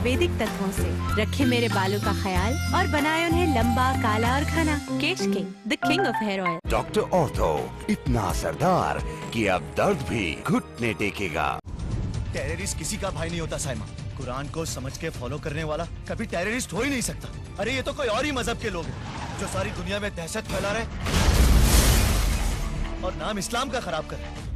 वैदिक तत्वों से रखे मेरे बालों का ख्याल और बनाए उन्हें लंबा, काला और घना। Kesh King, the king of hair oil. Doctor Ortho, इतना असरदार कि अब दर्द भी घुटने टेकेगा। टेररिस्ट किसी का भाई नहीं होता साइमा। कुरान को समझ के फॉलो करने वाला कभी टेररिस्ट हो ही नहीं सकता। अरे ये तो कोई और ही मजहब के लोग हैं जो सारी दुनिया में दहशत फैला रहे और नाम इस्लाम का खराब कर रहे।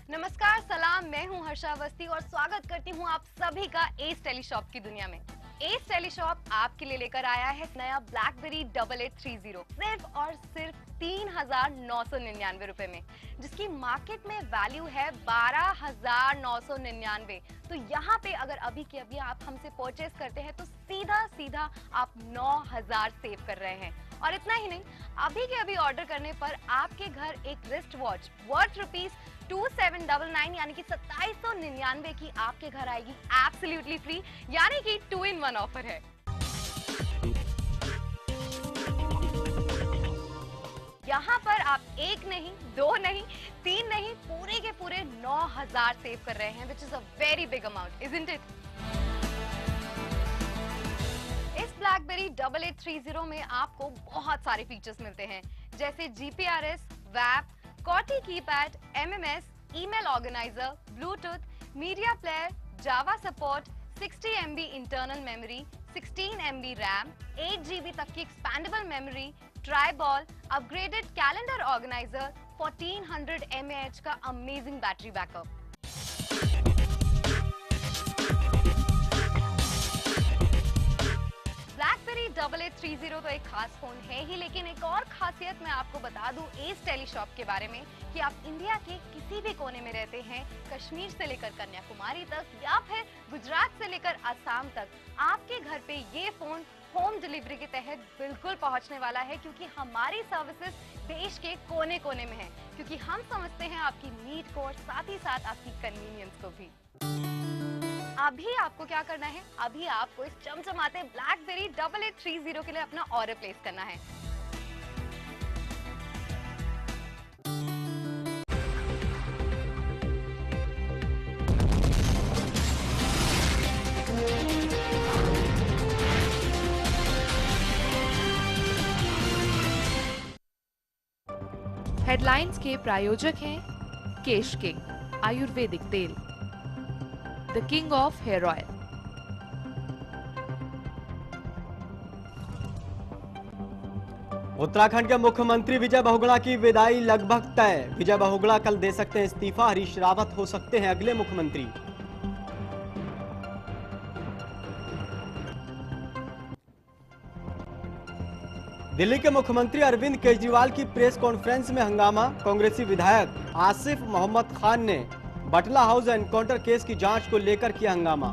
नमस्कार, सलाम, मैं हूं हर्षा अवस्थी और स्वागत करती हूं आप सभी का एस टेलीशॉप की दुनिया में। एस टेलीशॉप आपके लिए लेकर आया है नया BlackBerry 8830 सिर्फ और सिर्फ 3,999 रुपए में, जिसकी मार्केट में वैल्यू है 12,999। तो यहाँ पे अगर अभी के अभी आप हमसे परचेस करते हैं तो सीधा सीधा आप 9,000 सेव कर रहे हैं। और इतना ही नहीं, अभी के अभी ऑर्डर करने पर आपके घर एक रिस्ट वॉच वर्थ ₹2799 यानी कि 2799 की आपके घर आएगी एब्सोल्युटली फ्री, यानी कि 2 in 1 ऑफर है। यहाँ पर आप एक नहीं, दो नहीं, तीन नहीं, पूरे के पूरे 9,000 सेव कर रहे हैं, which is a very big amount, isn't it? इस BlackBerry 8830 में आपको बहुत सारे फीचर्स मिलते हैं, जैसे GPRS, WAP, Qwerty keypad, MMS, email organiser, Bluetooth, media player, Java support, 60 MB internal memory, 16 MB RAM, 8 GB तक की expandable memory, trackball, upgraded calendar organiser, 1400 mAh का अमेजिंग बैटरी बैकअप। BlackBerry 8830 तो एक खास फोन है ही, लेकिन एक और खासियत मैं आपको बता दूं एस टेलीशॉप के बारे में कि आप इंडिया के किसी भी कोने में रहते हैं, कश्मीर से लेकर कन्याकुमारी तक या फिर गुजरात से लेकर असम तक, आपके घर पे ये फोन होम डिलीवरी के तहत बिल्कुल पहुंचने वाला है, क्योंकि हमारी सर्विसेज देश के कोने कोने में है, क्योंकि हम समझते हैं आपकी नीड को और साथ ही साथ आपकी कन्वीनियंस को भी। अभी आपको क्या करना है, अभी आपको इस चमचमाते BlackBerry 8830 के लिए अपना ऑर्डर प्लेस करना है। हेडलाइंस के प्रायोजक हैं केश किंग आयुर्वेदिक तेल, the king of hair oil. Uttarakhand के मुख्यमंत्री विजय बहुगुणा की विदाई लगभग तय। विजय बहुगुणा कल दे सकते हैं इस्तीफा, हरीश रावत हो सकते हैं अगले मुख्यमंत्री। दिल्ली के मुख्यमंत्री अरविंद केजरीवाल की प्रेस कॉन्फ्रेंस में हंगामा। कांग्रेसी विधायक आसिफ मोहम्मद खान ने बटला हाउस एनकाउंटर केस की जांच को लेकर किया हंगामा।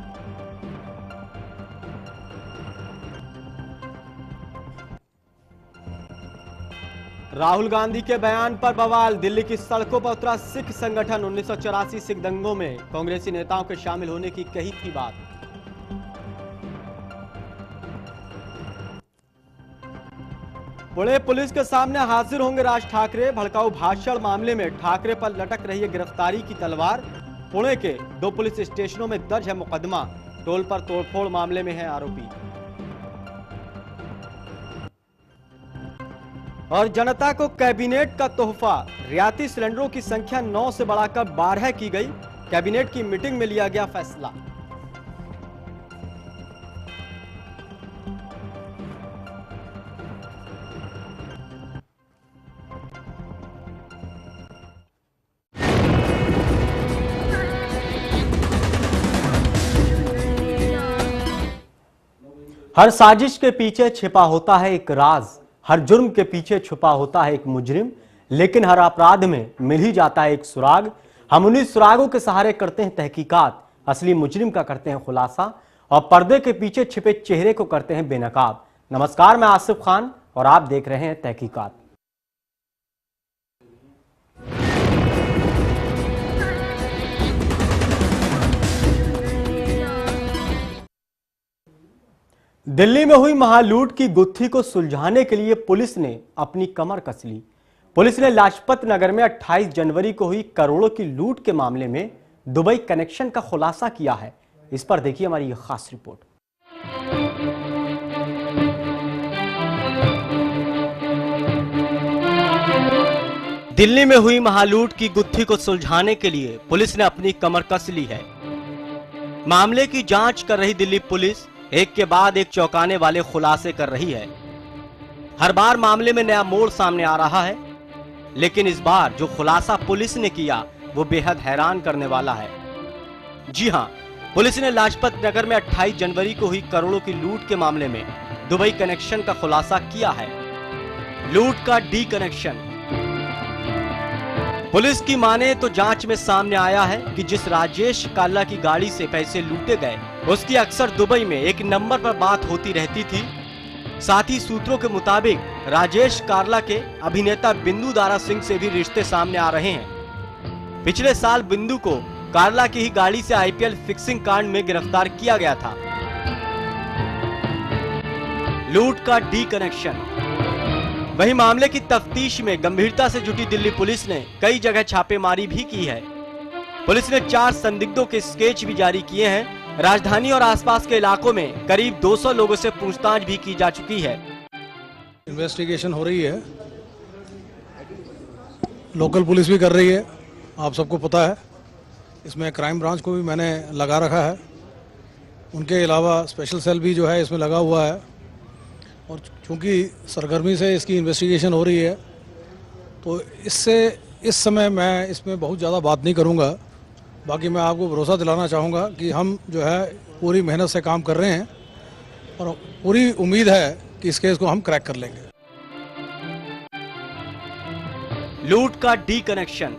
राहुल गांधी के बयान पर बवाल। दिल्ली की सड़कों पर उतरा सिख संगठन। 1984 सिख दंगों में कांग्रेसी नेताओं के शामिल होने की कही थी बात। पुणे पुलिस के सामने हाजिर होंगे राज ठाकरे। भड़काऊ भाषण मामले में ठाकरे पर लटक रही है गिरफ्तारी की तलवार। पुणे के 2 पुलिस स्टेशनों में दर्ज है मुकदमा। टोल पर तोड़फोड़ मामले में है आरोपी। और जनता को कैबिनेट का तोहफा। रियायती सिलेंडरों की संख्या 9 से बढ़ाकर 12 की गई। कैबिनेट की मीटिंग में लिया गया फैसला। हर साजिश के पीछे छिपा होता है एक राज, हर जुर्म के पीछे छुपा होता है एक मुजरिम, लेकिन हर अपराध में मिल ही जाता है एक सुराग। हम उन्हीं सुरागों के सहारे करते हैं तहकीकात, असली मुजरिम का करते हैं खुलासा और पर्दे के पीछे छिपे चेहरे को करते हैं बेनकाब। नमस्कार, मैं आसिफ खान और आप देख रहे हैं तहकीकात। दिल्ली में हुई महालूट की गुत्थी को सुलझाने के लिए पुलिस ने अपनी कमर कस ली। पुलिस ने लाजपत नगर में 28 जनवरी को हुई करोड़ों की लूट के मामले में दुबई कनेक्शन का खुलासा किया है। इस पर देखिए हमारी ये खास रिपोर्ट। दिल्ली में हुई महालूट की गुत्थी को सुलझाने के लिए पुलिस ने अपनी कमर कस ली है। मामले की जांच कर रही दिल्ली पुलिस एक के बाद एक चौंकाने वाले खुलासे कर रही है। हर बार मामले में नया मोड़ सामने आ रहा है, लेकिन इस बार जो खुलासा पुलिस ने किया वो बेहद हैरान करने वाला है। जी हां, पुलिस ने लाजपत नगर में 28 जनवरी को हुई करोड़ों की लूट के मामले में दुबई कनेक्शन का खुलासा किया है। लूट का डी कनेक्शन। पुलिस की माने तो जांच में सामने आया है कि जिस राजेश काला की गाड़ी से पैसे लूटे गए उसकी अक्सर दुबई में एक नंबर पर बात होती रहती थी। साथ ही सूत्रों के मुताबिक राजेश कार्ला के अभिनेता बिंदु दारा सिंह से भी रिश्ते सामने आ रहे हैं। पिछले साल बिंदु को कार्ला की ही गाड़ी से आईपीएल फिक्सिंग कांड में गिरफ्तार किया गया था। लूट का डी कनेक्शन। वहीं मामले की तफ्तीश में गंभीरता से जुटी दिल्ली पुलिस ने कई जगह छापेमारी भी की है। पुलिस ने 4 संदिग्धों के स्केच भी जारी किए हैं। राजधानी और आसपास के इलाकों में करीब 200 लोगों से पूछताछ भी की जा चुकी है। इन्वेस्टिगेशन हो रही है, लोकल पुलिस भी कर रही है, आप सबको पता है। इसमें क्राइम ब्रांच को भी मैंने लगा रखा है, उनके अलावा स्पेशल सेल भी जो है इसमें लगा हुआ है। और चूँकि सरगर्मी से इसकी इन्वेस्टिगेशन हो रही है तो इस समय मैं इसमें बहुत ज़्यादा बात नहीं करूँगा। बाकी मैं आपको भरोसा दिलाना चाहूँगा कि हम जो है पूरी मेहनत से काम कर रहे हैं और पूरी उम्मीद है कि इस केस को हम क्रैक कर लेंगे। लूट का डी कनेक्शन।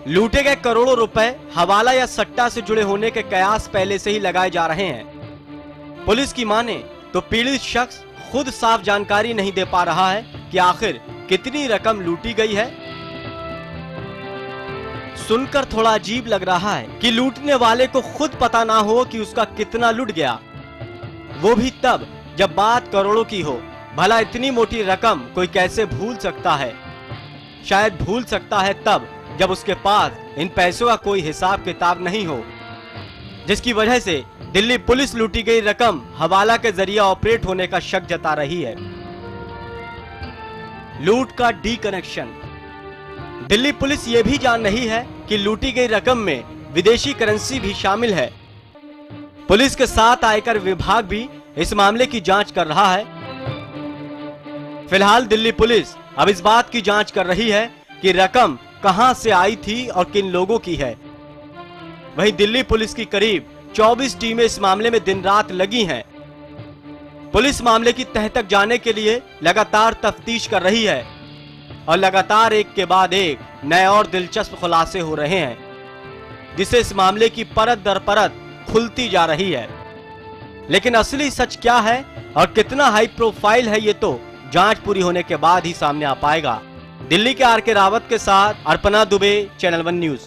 लूटे गए करोड़ों रुपए हवाला या सट्टा से जुड़े होने के कयास पहले से ही लगाए जा रहे हैं। पुलिस की माने तो पीड़ित शख्स खुद साफ जानकारी नहीं दे पा रहा है कि आखिर कितनी रकम लूटी गई है। सुनकर थोड़ा अजीब लग रहा है कि लूटने वाले को खुद पता ना हो कि उसका कितना लुट गया, वो भी तब जब बात करोड़ों की हो। भला इतनी मोटी रकम कोई कैसे भूल सकता है? शायद भूल सकता है तब जब उसके पास इन पैसों का कोई हिसाब किताब नहीं हो, जिसकी वजह से दिल्ली पुलिस लूटी गई रकम हवाला के जरिए ऑपरेट होने का शक जता रही है। लूट का डी कनेक्शन। दिल्ली पुलिस ये भी जान रही है कि लूटी गई रकम में विदेशी करेंसी भी शामिल है। पुलिस के साथ आयकर विभाग भी इस मामले की जांच कर रहा है। फिलहाल दिल्ली पुलिस अब इस बात की जांच कर रही है कि रकम कहां से आई थी और किन लोगों की है। वहीं दिल्ली पुलिस की करीब 24 टीमें इस मामले में दिन रात लगी हैं। पुलिस मामले की तह तक जाने के लिए लगातार तफ्तीश कर रही है और लगातार एक के बाद एक नए और दिलचस्प खुलासे हो रहे हैं, जिससे इस मामले की परत दर परत खुलती जा रही है। लेकिन असली सच क्या है और कितना हाई प्रोफाइल है, ये तो जांच पूरी होने के बाद ही सामने आ पाएगा। दिल्ली के आर.के. रावत के साथ अर्पणा दुबे, चैनल 1 न्यूज।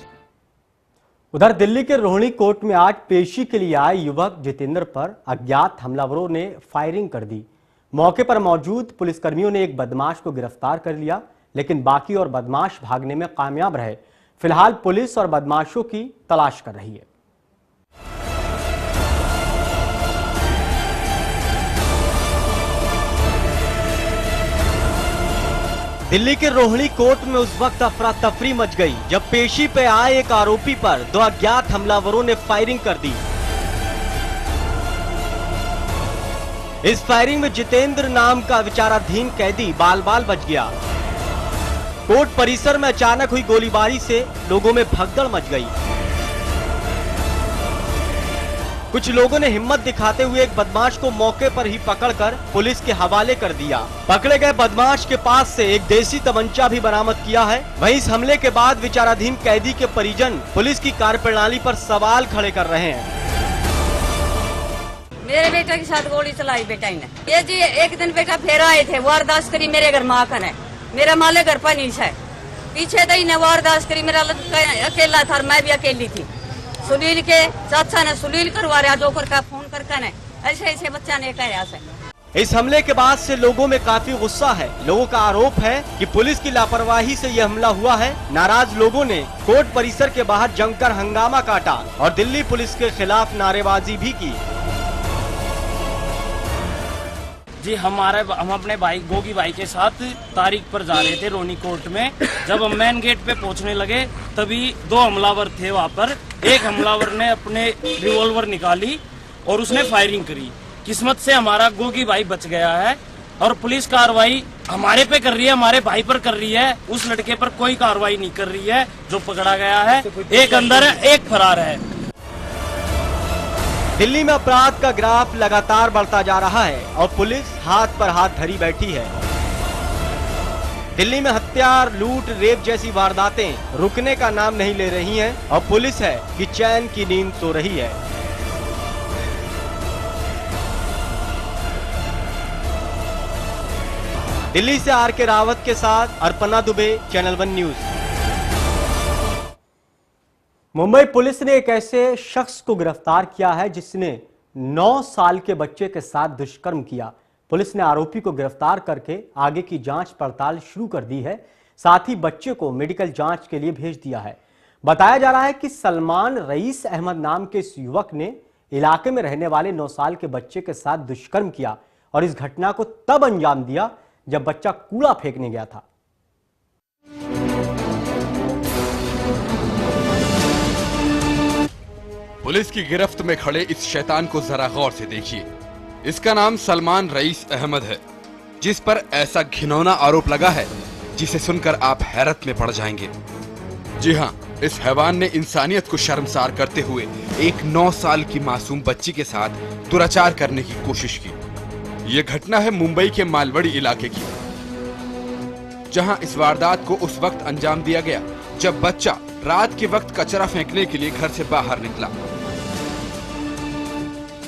उधर दिल्ली के रोहिणी कोर्ट में आज पेशी के लिए आए युवक जितेंद्र पर अज्ञात हमलावरों ने फायरिंग कर दी। मौके पर मौजूद पुलिसकर्मियों ने एक बदमाश को गिरफ्तार कर लिया, लेकिन बाकी और बदमाश भागने में कामयाब रहे। फिलहाल पुलिस और बदमाशों की तलाश कर रही है। दिल्ली के रोहिणी कोर्ट में उस वक्त अफरा तफरी मच गई जब पेशी पे आए एक आरोपी पर 2 अज्ञात हमलावरों ने फायरिंग कर दी। इस फायरिंग में जितेंद्र नाम का विचाराधीन कैदी बाल बाल बच गया। कोर्ट परिसर में अचानक हुई गोलीबारी से लोगों में भगदड़ मच गई। कुछ लोगों ने हिम्मत दिखाते हुए एक बदमाश को मौके पर ही पकड़कर पुलिस के हवाले कर दिया। पकड़े गए बदमाश के पास से एक देसी तमंचा भी बरामद किया है। वहीं इस हमले के बाद विचाराधीन कैदी के परिजन पुलिस की कार्यप्रणाली पर सवाल खड़े कर रहे हैं। मेरे बेटे के साथ गोली चलाई बेटा ने। ये जी एक दिन बेटा फिर आए थे, वारदात करी मेरे घर माखन है, मेरा माले घर पर नहीं है। पीछे तो इन्हें वारदात करी, मेरा अकेला था, मैं भी अकेली थी। सुनील के चाचा ने सुनील करवा रहा जो कर फोन करके ने ऐसे ऐसे बच्चा ने कहा से। इस हमले के बाद से लोगों में काफी गुस्सा है। लोगों का आरोप है कि पुलिस की लापरवाही से यह हमला हुआ है। नाराज लोगों ने कोर्ट परिसर के बाहर जमकर हंगामा काटा और दिल्ली पुलिस के खिलाफ नारेबाजी भी की। जी हम अपने भाई गोगी भाई के साथ तारीख पर जा रहे थे रोनी कोर्ट में। जब हम मेन गेट पे पहुंचने लगे तभी 2 हमलावर थे वहां पर। एक हमलावर ने अपने रिवॉल्वर निकाली और उसने फायरिंग करी। किस्मत से हमारा गोगी भाई बच गया है और पुलिस कार्रवाई हमारे पे कर रही है, हमारे भाई पर कर रही है। उस लड़के पर कोई कार्रवाई नहीं कर रही है जो पकड़ा गया है। एक अंदर है, एक फरार है। दिल्ली में अपराध का ग्राफ लगातार बढ़ता जा रहा है और पुलिस हाथ पर हाथ धरी बैठी है। दिल्ली में हत्या, लूट, रेप जैसी वारदातें रुकने का नाम नहीं ले रही हैं और पुलिस है कि चैन की नींद सो रही है। दिल्ली से आर के रावत के साथ Arpana Dubey, channel 1 news. Mumbai police ने एक ऐसे शख्स को गिरफ्तार किया है जिसने 9 साल के बच्चे के साथ दुष्कर्म किया। पुलिस ने आरोपी को गिरफ्तार करके आगे की जांच पड़ताल शुरू कर दी है। साथ ही बच्चे को मेडिकल जांच के लिए भेज दिया है। बताया जा रहा है कि सलमान रईस अहमद नाम के इस युवक ने इलाके में रहने वाले 9 साल के बच्चे के साथ दुष्कर्म किया और इस घटना को तब अंजाम दिया जब बच्चा कूड़ा फेंकने गया था। पुलिस की गिरफ्त में खड़े इस शैतान को जरा गौर से देखिए। इसका नाम सलमान रईस अहमद है, जिस पर ऐसा घिनौना आरोप लगा है जिसे सुनकर आप हैरत में पड़ जाएंगे। जी हाँ, इस हैवान ने इंसानियत को शर्मसार करते हुए एक 9 साल की मासूम बच्ची के साथ दुराचार करने की कोशिश की। ये घटना है मुंबई के मालवड़ी इलाके की, जहां इस वारदात को उस वक्त अंजाम दिया गया जब बच्चा रात के वक्त कचरा फेंकने के लिए घर से बाहर निकला।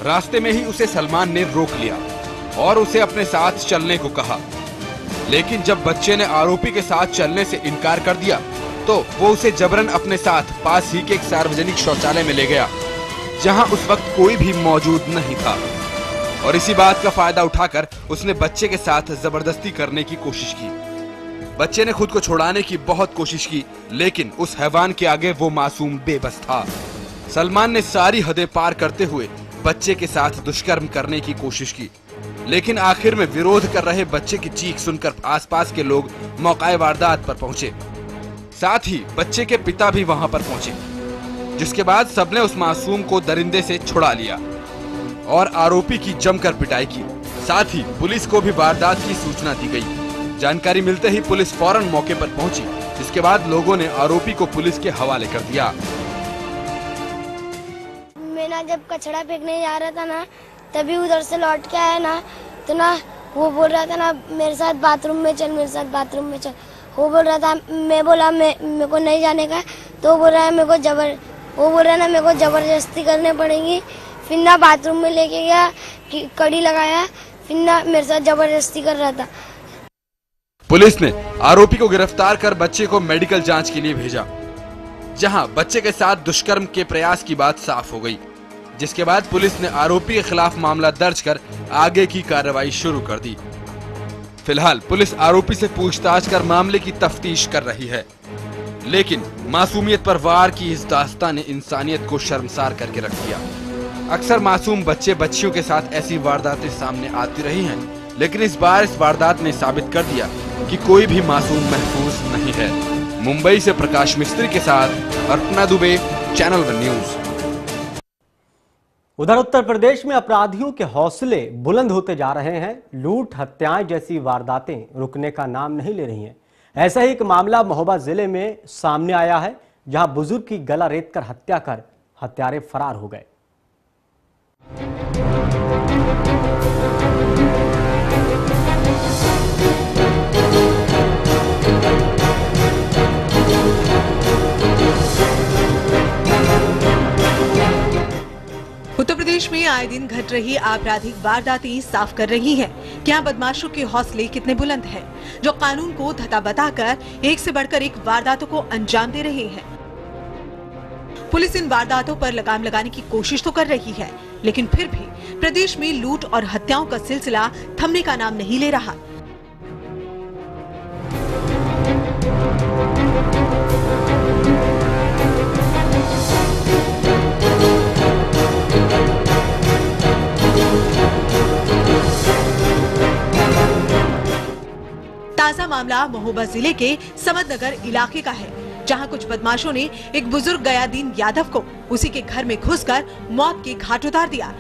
रास्ते में ही उसे सलमान ने रोक लिया और उसे अपने साथ चलने को कहा, लेकिन जब बच्चे ने आरोपी के साथ चलने से इनकार कर दिया तो वो उसे जबरन अपने साथ पास ही के एक सार्वजनिक शौचालय में ले गया, जहां उस वक्त कोई भी मौजूद नहीं था। और इसी बात का फायदा उठाकर उसने बच्चे के साथ जबरदस्ती करने की कोशिश की। बच्चे ने खुद को छुड़ाने की बहुत कोशिश की, लेकिन उस हैवान के आगे वो मासूम बेबस था। सलमान ने सारी हदें पार करते हुए बच्चे के साथ दुष्कर्म करने की कोशिश की, लेकिन आखिर में विरोध कर रहे बच्चे की चीख सुनकर आसपास के लोग मौके वारदात पर पहुंचे। साथ ही बच्चे के पिता भी वहां पर पहुंचे, जिसके बाद सबने उस मासूम को दरिंदे से छुड़ा लिया और आरोपी की जमकर पिटाई की। साथ ही पुलिस को भी वारदात की सूचना दी गई। जानकारी मिलते ही पुलिस फौरन मौके पर पहुंची, जिसके बाद लोगों ने आरोपी को पुलिस के हवाले कर दिया। मैं ना जब कचरा फेंकने जा रहा था ना, तभी उधर से लौट के आया ना, तो ना वो बोल रहा था ना मेरे साथ बाथरूम में चल, मेरे साथ बाथरूम में चल। वो बोल रहा था, मैं बोला मेरे को नहीं जाने का, तो बोल रहा है मेरे को जबरदस्ती करने पड़ेगी। फिर ना बाथरूम में लेके गया, कड़ी लगाया, फिर ना मेरे साथ जबरदस्ती कर रहा था। पुलिस ने आरोपी को गिरफ्तार कर बच्चे को मेडिकल जांच के लिए भेजा, जहां बच्चे के साथ दुष्कर्म के प्रयास की बात साफ हो गई, जिसके बाद पुलिस ने आरोपी के खिलाफ मामला दर्ज कर आगे की कार्रवाई शुरू कर दी। फिलहाल पुलिस आरोपी से पूछताछ कर मामले की तफ्तीश कर रही है, लेकिन मासूमियत पर वार की इस दास्तान ने इंसानियत को शर्मसार करके रख दिया। अक्सर मासूम बच्चे बच्चियों के साथ ऐसी वारदातें सामने आती रही हैं, लेकिन इस बार इस वारदात ने साबित कर दिया कि कोई भी मासूम महफूज नहीं है। मुंबई से प्रकाश मिस्त्री के साथ अर्पणा दुबे, चैनल 1 न्यूज। उधर उत्तर प्रदेश में अपराधियों के हौसले बुलंद होते जा रहे हैं। लूट, हत्याएं जैसी वारदातें रुकने का नाम नहीं ले रही हैं। ऐसा ही एक मामला महोबा जिले में सामने आया है, जहां बुजुर्ग की गला रेतकर हत्या कर हत्यारे फरार हो गए। उत्तर प्रदेश में आए दिन घट रही आपराधिक वारदातें साफ कर रही हैं कि यहाँ बदमाशों के हौसले कितने बुलंद हैं, जो कानून को धता बताकर एक से बढ़कर एक वारदातों को अंजाम दे रहे हैं। पुलिस इन वारदातों पर लगाम लगाने की कोशिश तो कर रही है, लेकिन फिर भी प्रदेश में लूट और हत्याओं का सिलसिला थमने का नाम नहीं ले रहा। ताजा मामला महोबा जिले के समदनगर इलाके का है, जहां कुछ बदमाशों ने एक बुजुर्ग गयादीन यादव को उसी के घर में घुसकर मौत के घाट उतार दिया।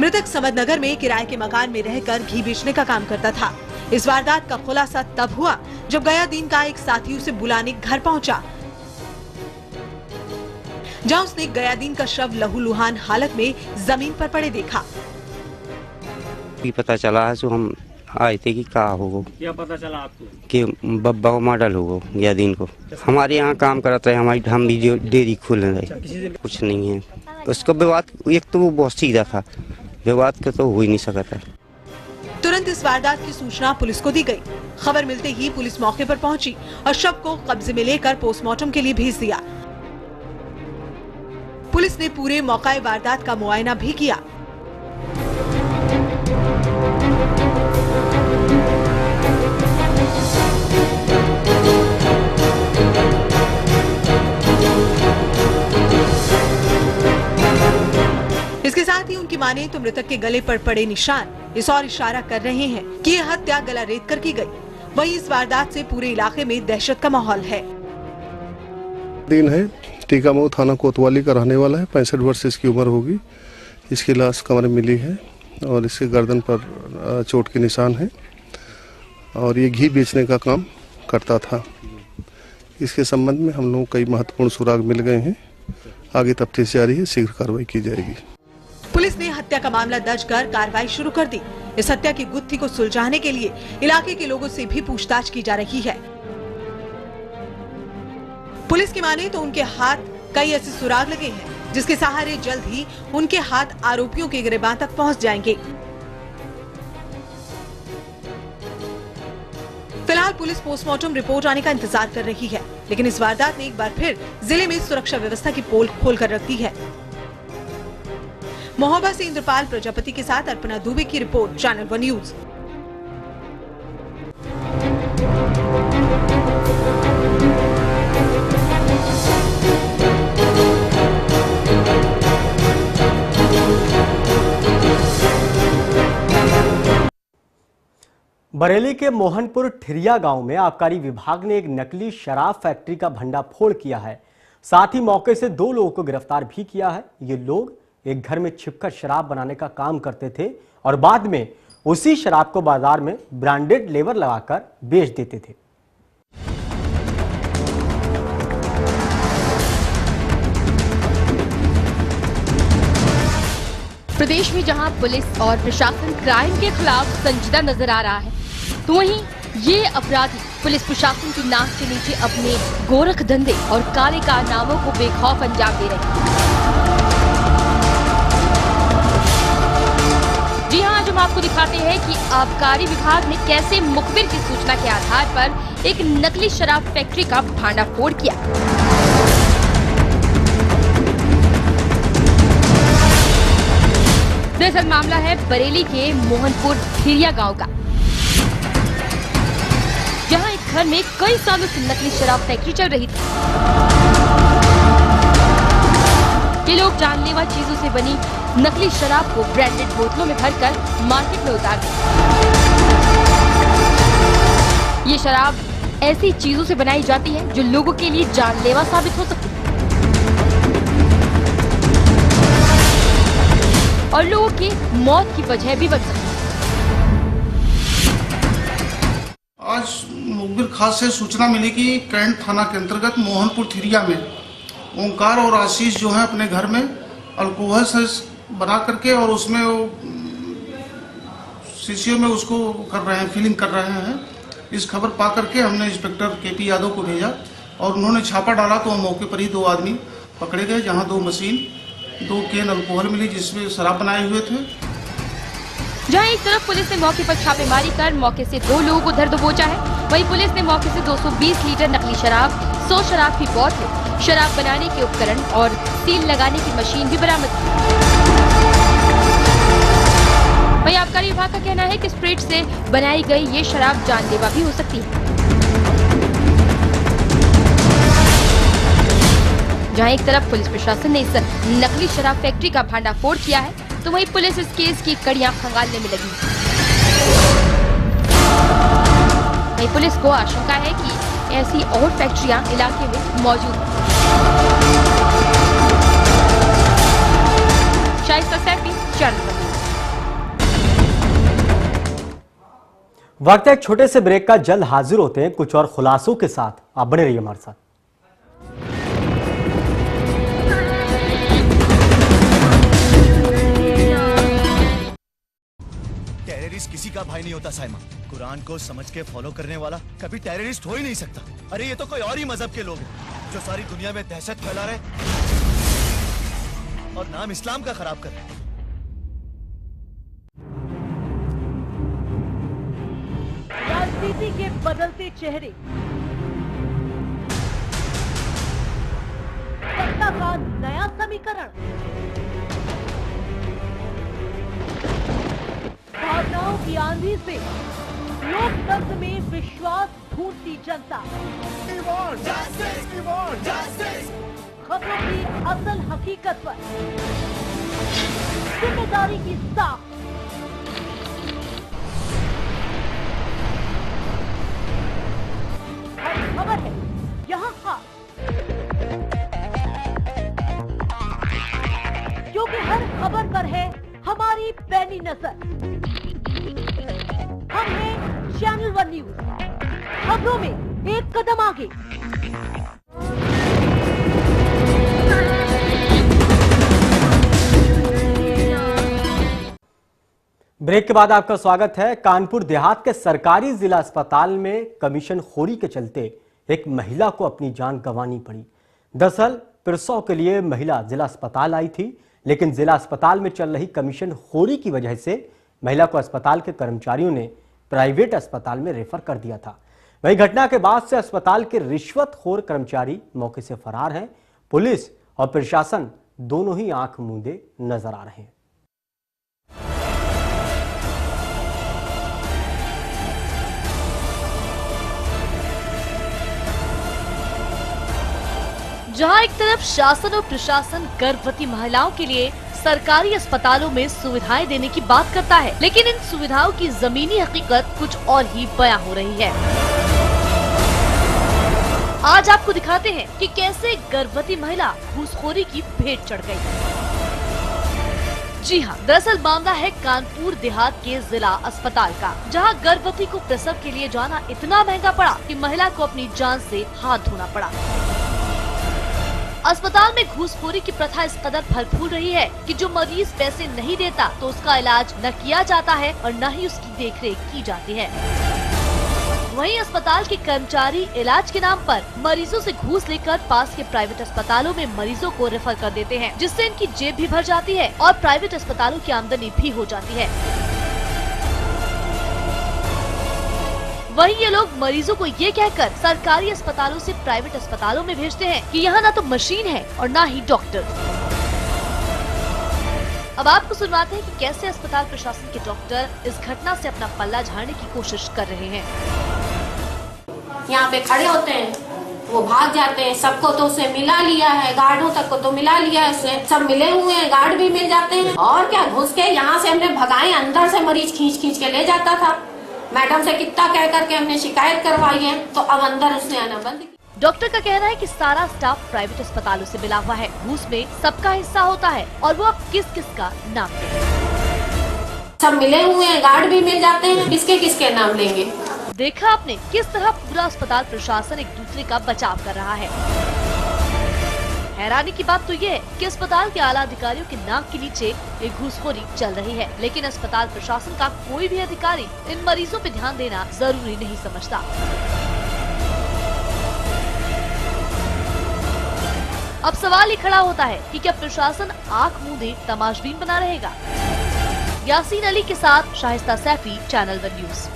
मृतक समदनगर में किराए के मकान में रहकर घी बेचने का काम करता था। इस वारदात का खुलासा तब हुआ जब गयादीन का एक साथी उसे बुलाने घर पहुंचा, जहां उसने गयादीन का शव लहूलुहान हालत में जमीन पर पड़े देखा। पता चला है, हम आए थे कि क्या होगा। क्या पता चला आपको? कि बब्बा को मॉडल होगा या दिन को। हमारे यहाँ काम करता है, हमारी हम भी डेयरी खोल रहे, कुछ नहीं है उसका विवाद। एक तो वो बहुत सीधा था, विवाद का तो हो ही नहीं सकता था। तुरंत इस वारदात की सूचना पुलिस को दी गई। खबर मिलते ही पुलिस मौके पर पहुंची और शव को कब्जे में लेकर पोस्टमार्टम के लिए भेज दिया। पुलिस ने पूरे मौके वारदात का मुआयना भी किया। इसके साथ ही उनकी माने तो मृतक के गले पर पड़े निशान इस और इशारा कर रहे हैं कि यह हत्या गला रेत कर की गई। वहीं इस वारदात से पूरे इलाके में दहशत का माहौल है। दिन है, टीकामऊ थाना कोतवाली का रहने वाला है, 65 वर्ष इसकी उम्र होगी। इसकी लाश कमरे में मिली है और इसके गर्दन पर चोट के निशान है और ये घी बेचने का काम करता था। इसके संबंध में हम लोग कई महत्वपूर्ण सुराग मिल गए हैं। आगे तफ्तीश जारी है, शीघ्र कार्रवाई की जाएगी। पुलिस ने हत्या का मामला दर्ज कर कार्रवाई शुरू कर दी। इस हत्या की गुत्थी को सुलझाने के लिए इलाके के लोगों से भी पूछताछ की जा रही है। पुलिस की माने तो उनके हाथ कई ऐसे सुराग लगे हैं जिसके सहारे जल्द ही उनके हाथ आरोपियों के गिरबान तक पहुंच जाएंगे। फिलहाल पुलिस पोस्टमार्टम रिपोर्ट आने का इंतजार कर रही है, लेकिन इस वारदात ने एक बार फिर जिले में सुरक्षा व्यवस्था की पोल खोलकर रख दी है। महोबा से इंद्रपाल प्रजापति के साथ अर्पणा दुबे की रिपोर्ट, चैनल 1 न्यूज। बरेली के मोहनपुर ठिरिया गांव में आबकारी विभाग ने एक नकली शराब फैक्ट्री का भंडाफोड़ किया है। साथ ही मौके से 2 लोगों को गिरफ्तार भी किया है। ये लोग एक घर में छिपकर शराब बनाने का काम करते थे और बाद में उसी शराब को बाजार में ब्रांडेड लेबल लगाकर बेच देते थे। प्रदेश में जहां पुलिस और प्रशासन क्राइम के खिलाफ संजीदा नजर आ रहा है, तो वहीं ये अपराधी पुलिस प्रशासन की नाक के नीचे अपने गोरख धंधे और काले कारनामों को बेखौफ अंजाम दे रहे हैं। जी हां, आज हम आपको दिखाते हैं कि आबकारी विभाग ने कैसे मुखबिर की सूचना के आधार पर एक नकली शराब फैक्ट्री का भांडाफोड़ किया। दरअसल मामला है बरेली के मोहनपुर ठिरिया गांव का, जहां एक घर में कई सालों से नकली शराब फैक्ट्री चल रही थी। ये लोग जानलेवा चीजों से बनी नकली शराब को ब्रांडेड बोतलों में भरकर मार्केट में उतार दी। ये शराब ऐसी चीजों से बनाई जाती है जो लोगों के लिए जानलेवा साबित हो सकती है और लोगों की मौत की वजह भी बन सकती है। आज मुखबिर खास से सूचना मिली कि कैंट थाना के अंतर्गत मोहनपुर ठिरिया में ओंकार और आशीष जो है अपने घर में अल्कोहल से बना करके और उसमें शीशियों में उसको कर रहे हैं, फिलिंग कर रहे हैं। इस खबर पा करके हमने इंस्पेक्टर केपी यादव को भेजा और उन्होंने छापा डाला तो मौके पर ही 2 आदमी पकड़े गए, जहां 2 मशीन 2 केन अल्कोहल मिली जिसमें शराब बनाए हुए थे। जहां एक तरफ पुलिस ने मौके पर छापेमारी कर मौके से 2 लोगों को धर दबोचा है, वहीं पुलिस ने मौके से 220 लीटर नकली शराब, 100 शराब की बोतलें, शराब बनाने के उपकरण और सील लगाने की मशीन भी बरामद की। वहीं आबकारी विभाग का कहना है कि स्प्रिट से बनाई गई ये शराब जानलेवा भी हो सकती है। जहां एक तरफ पुलिस प्रशासन ने इस नकली शराब फैक्ट्री का भांडाफोड़ किया है, तो वहीं पुलिस इस केस की कड़ियां खंगालने में लगी। वहीं पुलिस को आशंका है कि ऐसी और फैक्ट्रियां इलाके में मौजूद हैं। शाइस्ता सैफी, चैनल। वक्त है एक छोटे से ब्रेक का, जल्द हाजिर होते हैं कुछ और खुलासों के साथ। आप बने रहिए हमारे साथ। टेररिस्ट किसी का भाई नहीं होता साइमा। कुरान को समझ के फॉलो करने वाला कभी टेररिस्ट हो ही नहीं सकता। अरे ये तो कोई और ही मजहब के लोग हैं जो सारी दुनिया में दहशत फैला रहे और नाम इस्लाम का खराब कर रहे हैं। राजनीति के बदलते चेहरे, सत्ता का नया समीकरण, भावनाओं की आंधी से लोकतंत्र में विश्वास ढूंढती जनता, खबरों की असल हकीकत पर जिम्मेदारी की साख, हर खबर है यहाँ खास, क्योंकि हर खबर पर है हमारी पैनी नजर। हम हैं चैनल वन न्यूज, खबरों में एक कदम आगे। ब्रेक के बाद आपका स्वागत है। कानपुर देहात के सरकारी जिला अस्पताल में कमीशन खोरी के चलते एक महिला को अपनी जान गंवानी पड़ी। दरअसल प्रसव के लिए महिला जिला अस्पताल आई थी, लेकिन जिला अस्पताल में चल रही कमीशन खोरी की वजह से महिला को अस्पताल के कर्मचारियों ने प्राइवेट अस्पताल में रेफर कर दिया था। वही घटना के बाद से अस्पताल के रिश्वतखोर कर्मचारी मौके से फरार हैं। पुलिस और प्रशासन दोनों ही आंख मूंदे नजर आ रहे हैं। जहां एक तरफ शासन और प्रशासन गर्भवती महिलाओं के लिए सरकारी अस्पतालों में सुविधाएं देने की बात करता है, लेकिन इन सुविधाओं की जमीनी हकीकत कुछ और ही बयां हो रही है। आज आपको दिखाते हैं कि कैसे गर्भवती महिला घूसखोरी की भेंट चढ़ गई। जी हाँ, दरअसल मामला है कानपुर देहात के जिला अस्पताल का, जहां गर्भवती को प्रसव के लिए जाना इतना महंगा पड़ा कि महिला को अपनी जान से हाथ धोना पड़ा। अस्पताल में घूसखोरी की प्रथा इस कदर फल फूल रही है कि जो मरीज पैसे नहीं देता तो उसका इलाज न किया जाता है और न ही उसकी देखरेख की जाती है। वहीं अस्पताल के कर्मचारी इलाज के नाम पर मरीजों से घूस लेकर पास के प्राइवेट अस्पतालों में मरीजों को रेफर कर देते हैं, जिससे इनकी जेब भी भर जाती है और प्राइवेट अस्पतालों की आमदनी भी हो जाती है। वहीं ये लोग मरीजों को ये कहकर सरकारी अस्पतालों से प्राइवेट अस्पतालों में भेजते हैं कि यहाँ ना तो मशीन है और ना ही डॉक्टर। अब आपको सुनवाते हैं कि कैसे अस्पताल प्रशासन के डॉक्टर इस घटना से अपना पल्ला झाड़ने की कोशिश कर रहे हैं। यहाँ पे खड़े होते हैं, वो भाग जाते हैं। सबको तो उसे मिला लिया है, गार्डों तक को तो मिला लिया है उसने, सब मिले हुए हैं, गार्ड भी मिल जाते हैं। और क्या, घुस के यहाँ से हमने भगाए, अंदर से मरीज खींच खींच के ले जाता था। मैडम से कितना कह करके हमने शिकायत करवाई है, तो अब अंदर उसने आना बंद किया। डॉक्टर का कहना है कि सारा स्टाफ प्राइवेट अस्पतालों से मिला हुआ है, घूस में सबका हिस्सा होता है और वो अब किस किस का नाम लेंगे। सब मिले हुए हैं, गार्ड भी मिल जाते हैं, किसके किसके नाम लेंगे। देखा आपने किस तरह पूरा अस्पताल प्रशासन एक दूसरे का बचाव कर रहा है। हैरानी की बात तो ये है कि अस्पताल के आला अधिकारियों के नाक के नीचे एक घूसखोरी चल रही है, लेकिन अस्पताल प्रशासन का कोई भी अधिकारी इन मरीजों पे ध्यान देना जरूरी नहीं समझता। अब सवाल ये खड़ा होता है कि क्या प्रशासन आंख मूंदे तमाशबीन बना रहेगा। यासीन अली के साथ Shaista Saifi, channel one news.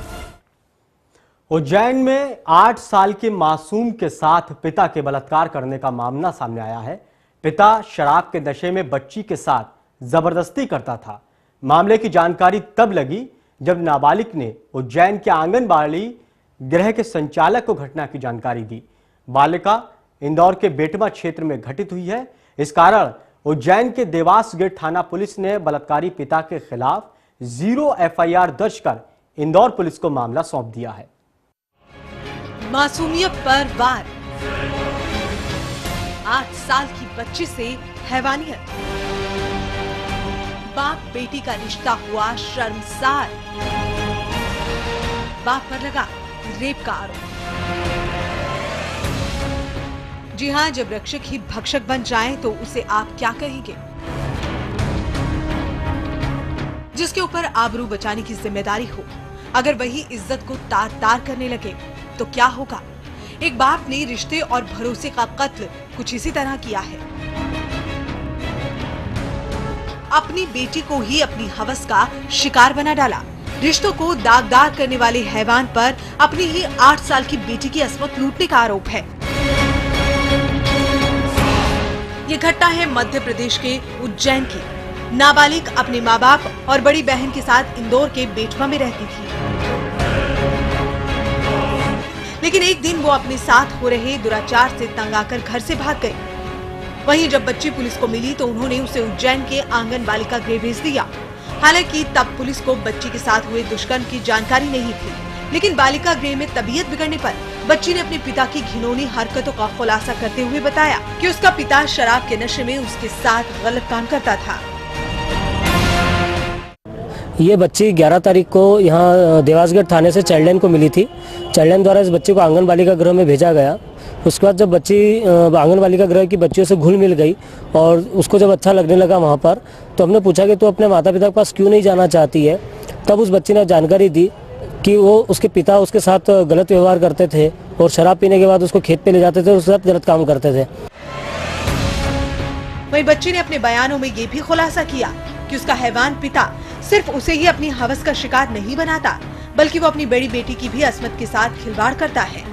Ujjain में 8 साल के मासूम के साथ पिता के बलात्कार करने का मामला सामने आया है। पिता शराब के नशे में बच्ची के साथ जबरदस्ती करता था। मामले की जानकारी तब लगी जब नाबालिग ने उज्जैन के आंगनबाड़ी गृह के संचालक को घटना की जानकारी दी। बालिका इंदौर के बेटवा क्षेत्र में घटित हुई है। इस कारण उज्जैन के देवास गेट थाना पुलिस ने बलात्कारी पिता के खिलाफ 0 FIR दर्ज कर इंदौर पुलिस को मामला सौंप दिया है। मासूमियत पर वार, 8 साल की बच्ची से हैवानियत, बाप बेटी का रिश्ता हुआ शर्मसार, बाप पर लगा रेप का आरोप। जी हां, जब रक्षक ही भक्षक बन जाए तो उसे आप क्या कहेंगे? जिसके ऊपर आबरू बचाने की जिम्मेदारी हो, अगर वही इज्जत को तार तार करने लगे तो क्या होगा? एक बाप ने रिश्ते और भरोसे का कत्ल कुछ इसी तरह किया है। अपनी बेटी को ही अपनी हवस का शिकार बना डाला। रिश्तों को दागदार करने वाले हैवान पर अपनी ही 8 साल की बेटी की अस्मत लूटने का आरोप है। ये घटना है मध्य प्रदेश के उज्जैन की। नाबालिग अपने माँ बाप और बड़ी बहन के साथ इंदौर के बेटवा में रहती थी, लेकिन एक दिन वो अपने साथ हो रहे दुराचार से तंग आकर घर से भाग गई। वहीं जब बच्ची पुलिस को मिली तो उन्होंने उसे उज्जैन के आंगन बालिका गृह भेज दिया। हालांकि तब पुलिस को बच्ची के साथ हुए दुष्कर्म की जानकारी नहीं थी, लेकिन बालिका गृह में तबीयत बिगड़ने पर बच्ची ने अपने पिता की घिनौनी हरकतों का खुलासा करते हुए बताया कि उसका पिता शराब के नशे में उसके साथ गलत काम करता था। ये बच्ची 11 तारीख को यहाँ देवासगढ़ थाने से चाइल्ड लाइन को मिली थी। चाइल्ड लाइन द्वारा इस बच्चे को आंगन बालिका गृह में भेजा गया। उसके बाद जब बच्ची आंगन बालिका गृह की बच्चियों से घुल मिल गई और उसको जब अच्छा लगने लगा वहाँ पर, तो हमने पूछा कि तू अपने माता पिता के पास क्यों नहीं जाना चाहती है। तब उस बच्ची ने जानकारी दी कि वो उसके पिता उसके साथ गलत व्यवहार करते थे और शराब पीने के बाद उसको खेत पे ले जाते थे और उसके साथ गलत काम करते थे। वहीं बच्ची ने अपने बयानों में ये भी खुलासा किया कि उसका हैवान पिता सिर्फ उसे ही अपनी हवस का शिकार नहीं बनाता, बल्कि वो अपनी बड़ी बेटी की भी अस्मत के साथ खिलवाड़ करता है।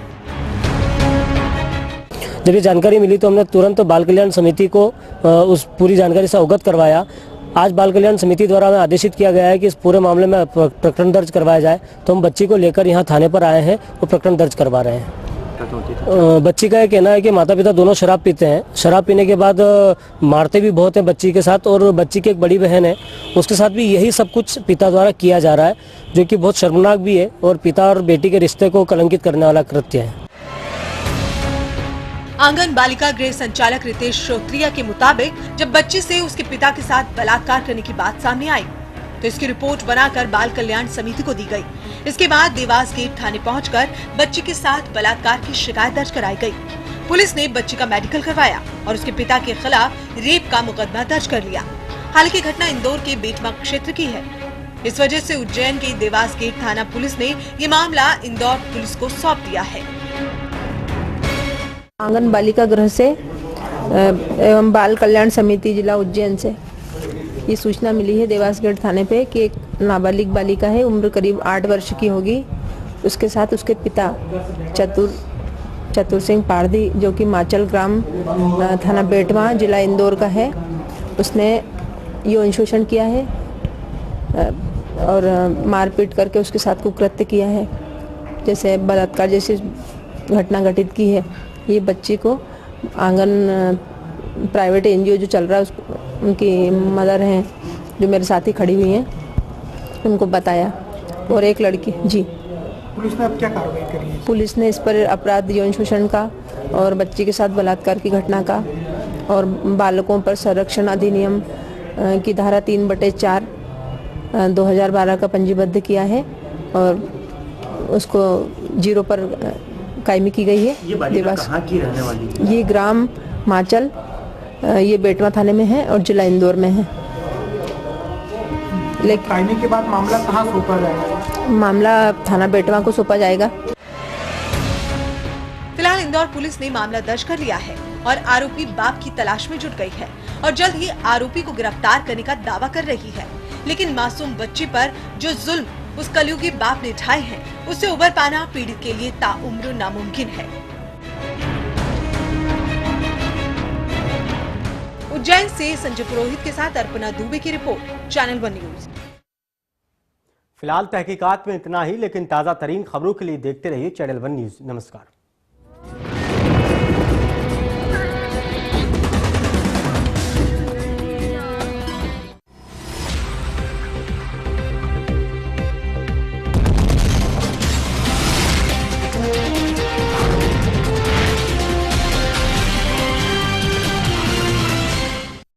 जब ये जानकारी मिली तो हमने तुरंत बाल कल्याण समिति को उस पूरी जानकारी से अवगत करवाया। आज बाल कल्याण समिति द्वारा हमें आदेशित किया गया है कि इस पूरे मामले में प्रकरण दर्ज करवाया जाए, तो हम बच्ची को लेकर यहाँ थाने पर आए हैं और प्रकरण दर्ज करवा रहे हैं। बच्ची का ये कहना है कि माता पिता दोनों शराब पीते हैं। शराब पीने के बाद मारते भी बहुत हैं बच्ची के साथ, और बच्ची की एक बड़ी बहन है, उसके साथ भी यही सब कुछ पिता द्वारा किया जा रहा है, जो कि बहुत शर्मनाक भी है और पिता और बेटी के रिश्ते को कलंकित करने वाला कृत्य है। आंगन बालिका गृह संचालक रितेश श्रोत्रिया के मुताबिक जब बच्ची से उसके पिता के साथ बलात्कार करने की बात सामने आई तो इसकी रिपोर्ट बनाकर बाल कल्याण समिति को दी गई। इसके बाद देवास गेट थाने पहुंचकर बच्ची के साथ बलात्कार की शिकायत दर्ज कराई गई। पुलिस ने बच्ची का मेडिकल करवाया और उसके पिता के खिलाफ रेप का मुकदमा दर्ज कर लिया। हालांकि घटना इंदौर के बेटवा क्षेत्र की है। इस वजह से उज्जैन के देवास गेट थाना पुलिस ने ये मामला इंदौर पुलिस को सौंप दिया है। आंगन बालिका गृह से एवं बाल कल्याण समिति जिला उज्जैन से ये सूचना मिली है देवासगढ़ थाने पे कि एक नाबालिग बालिका है, उम्र करीब 8 वर्ष की होगी। उसके साथ उसके पिता चतुर सिंह पारदी, जो कि माचल ग्राम थाना बेटवा जिला इंदौर का है, उसने यौन शोषण किया है और मारपीट करके उसके साथ कुकृत्य किया है, जैसे बलात्कार जैसी घटना घटित की है। ये बच्ची को आंगन प्राइवेट NGO जो चल रहा है उनकी मदर हैं, जो मेरे साथ ही खड़ी हुई हैं, उनको बताया। और एक लड़की जी पुलिस ने अब क्या कार्रवाई करी है? पुलिस ने इस पर अपराध यौन शोषण का और बच्ची के साथ बलात्कार की घटना का और बालकों पर संरक्षण अधिनियम की धारा 3/4 2012 का पंजीबद्ध किया है और उसको 0 पर कायमी की गई है। ये बालिका कहाँ की रहने वाली है? ये ग्राम माचल, ये बेटवा थाने में है और जिला इंदौर में है। लेकिन कायमी के बाद मामला कहाँ सौंपा जाएगा? मामला थाना बेटवा को सौंपा जाएगा। फिलहाल इंदौर पुलिस ने मामला दर्ज कर लिया है और आरोपी बाप की तलाश में जुट गई है और जल्द ही आरोपी को गिरफ्तार करने का दावा कर रही है। लेकिन मासूम बच्ची पर जो जुल्म उस कलयुगी बाप ने ढाए हैं, उससे उबर पाना पीड़ित के लिए ताउम्र नामुमकिन है। उज्जैन से संजय पुरोहित के साथ अर्पणा दुबे की रिपोर्ट, चैनल 1 न्यूज। फिलहाल तहकीकात में इतना ही, लेकिन ताजा तरीन खबरों के लिए देखते रहिए चैनल 1 न्यूज। नमस्कार।